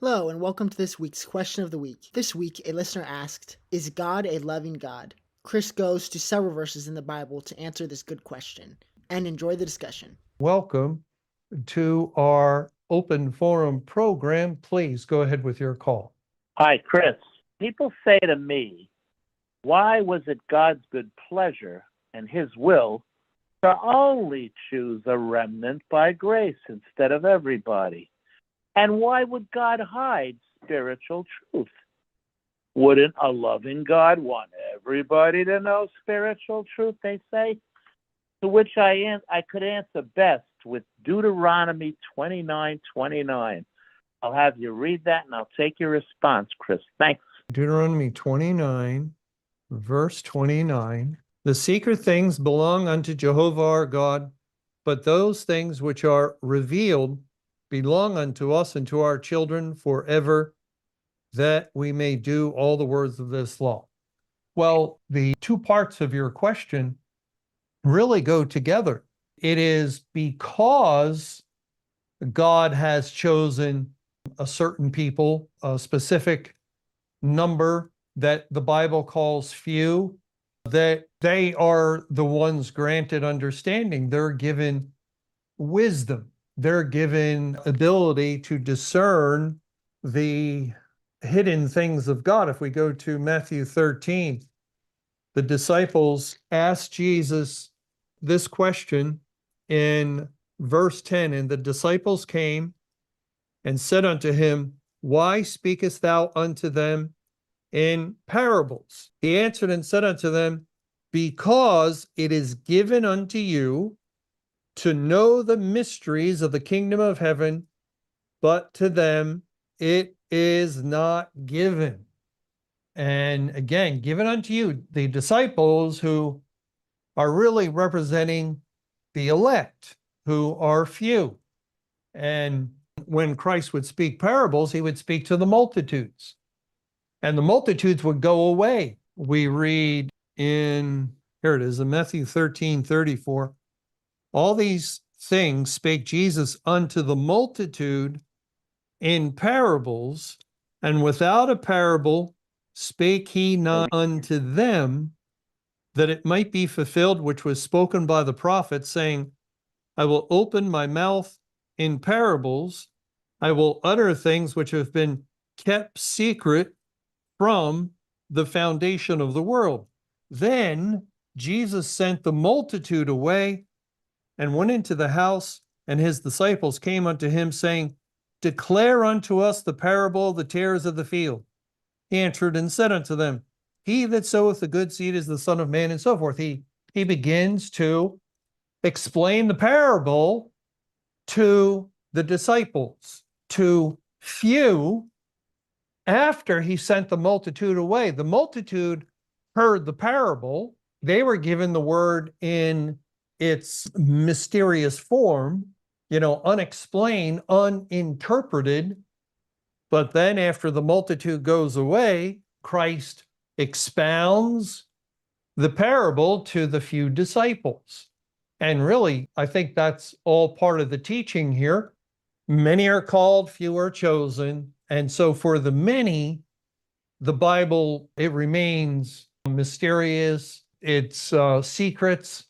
Hello, and welcome to this week's Question of the Week. This week, a listener asked, "Is God a loving God?" Chris goes to several verses in the Bible to answer this good question. And enjoy the discussion. Welcome to our open forum program. Please go ahead with your call. Hi, Chris. People say to me, why was it God's good pleasure and his will to only choose a remnant by grace instead of everybody? And why would God hide spiritual truth? Wouldn't a loving God want everybody to know spiritual truth, they say? To which I could answer best with Deuteronomy 29:29. I'll have you read that and I'll take your response, Chris. Thanks. Deuteronomy 29, verse 29. The secret things belong unto Jehovah our God, but those things which are revealed belong unto us and to our children forever, that we may do all the words of this law. Well, the two parts of your question really go together. It is because God has chosen a certain people, a specific number that the Bible calls few, that they are the ones granted understanding. They're given wisdom. They're given ability to discern the hidden things of God. If we go to Matthew 13, the disciples asked Jesus this question in verse 10, and the disciples came and said unto him, why speakest thou unto them in parables? He answered and said unto them, because it is given unto you to know the mysteries of the kingdom of heaven, but to them it is not given. And again, given unto you, the disciples who are really representing the elect, who are few. And when Christ would speak parables, he would speak to the multitudes, and the multitudes would go away. We read in, here it is, in Matthew 13:34, all these things spake Jesus unto the multitude in parables, and without a parable spake he not unto them, that it might be fulfilled which was spoken by the prophet, saying, I will open my mouth in parables, I will utter things which have been kept secret from the foundation of the world. Then Jesus sent the multitude away and went into the house, and his disciples came unto him, saying, declare unto us the parable of the tares of the field. He answered and said unto them, he that soweth the good seed is the Son of Man, and so forth. He begins to explain the parable to the disciples, to few, after he sent the multitude away. The multitude heard the parable. They were given the word in its mysterious form, unexplained, uninterpreted. But then after the multitude goes away, Christ expounds the parable to the few disciples. And really, I think that's all part of the teaching here. Many are called, few are chosen. And so for the many, the Bible, it remains mysterious. Its secrets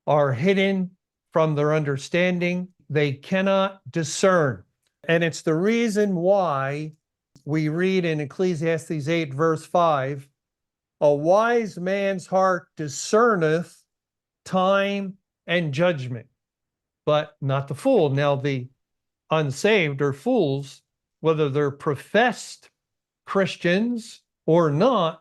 are hidden from their understanding. They cannot discern. And it's the reason why we read in Ecclesiastes 8, verse 5, a wise man's heart discerneth time and judgment, but not the fool. Now, the unsaved are fools, whether they're professed Christians or not,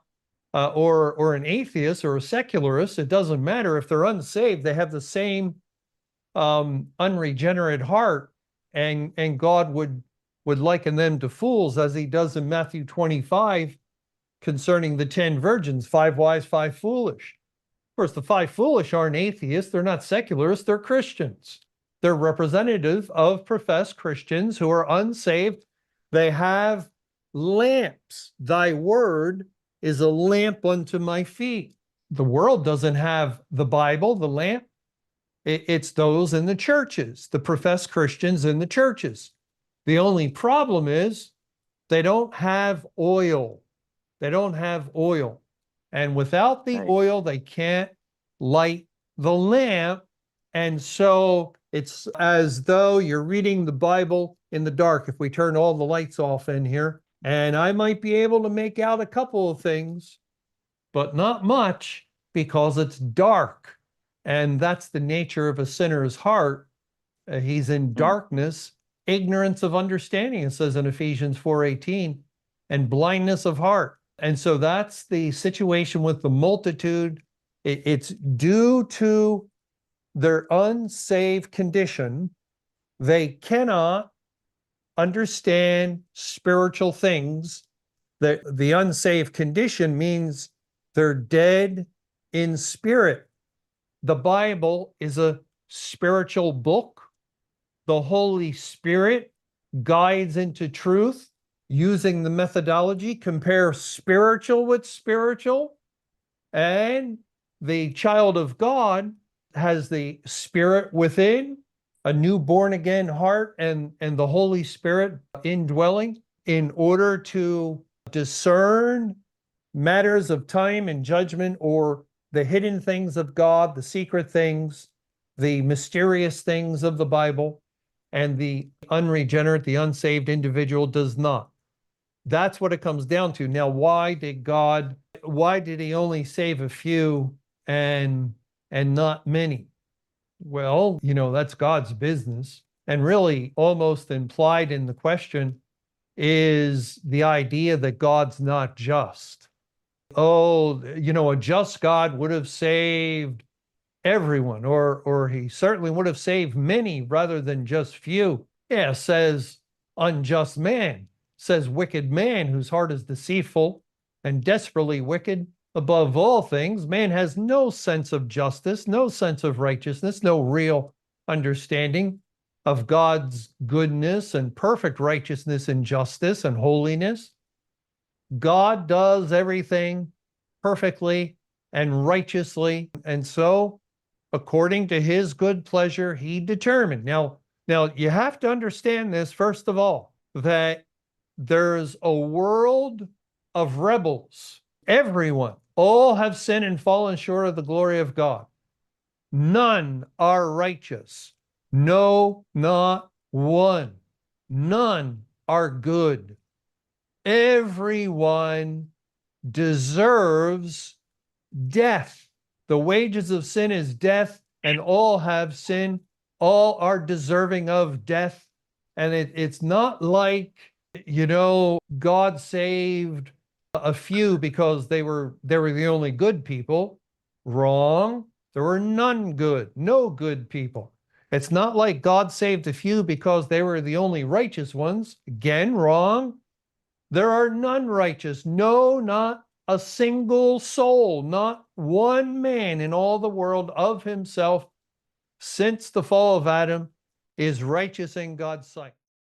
or an atheist or a secularist. It doesn't matter. If they're unsaved, they have the same unregenerate heart, and God would liken them to fools, as he does in Matthew 25 concerning the 10 virgins, 5 wise, 5 foolish. Of course, the 5 foolish aren't atheists. They're not secularists. They're Christians. They're representative of professed Christians who are unsaved. They have lamps. Thy word is a lamp unto my feet. The world doesn't have the Bible, the lamp. It's those in the churches, the professed Christians in the churches. The only problem is They don't have oil. They don't have oil. And without the Right. oil, they can't light the lamp. And so it's as though you're reading the Bible in the dark. If we turn all the lights off in here, and I might be able to make out a couple of things, but not much because it's dark. And that's the nature of a sinner's heart. He's in darkness, ignorance of understanding, it says in Ephesians 4:18, and blindness of heart. And so that's the situation with the multitude. It's due to their unsaved condition. They cannot understand spiritual things. The unsaved condition means they're dead in spirit. The Bible is a spiritual book. The Holy Spirit guides into truth using the methodology, compare spiritual with spiritual. And the child of God has the Spirit within, a new born again heart, and the Holy Spirit indwelling in order to discern matters of time and judgment, or the hidden things of God, the secret things, the mysterious things of the Bible. And the unregenerate, the unsaved individual does not. That's what it comes down to. Now, why did he only save a few and not many? Well, that's God's business. And really almost implied in the question is the idea that God's not just. Oh, a just God would have saved everyone, or he certainly would have saved many rather than just few. Yeah, says unjust man, says wicked man whose heart is deceitful and desperately wicked. Above all things, man has no sense of justice, no sense of righteousness, no real understanding of God's goodness and perfect righteousness and justice and holiness. God does everything perfectly and righteously, and so according to his good pleasure, he determined. Now you have to understand this, first of all, that there's a world of rebels. Everyone, all have sinned and fallen short of the glory of God. None are righteous. No, not one. None are good. Everyone deserves death. The wages of sin is death, and all have sinned. All are deserving of death. And it's not like, God saved a few because they were the only good people. Wrong. There were none good, no good people. It's not like God saved a few because they were the only righteous ones. Again, wrong. There are none righteous. No, not a single soul, not one man in all the world of himself since the fall of Adam is righteous in God's sight.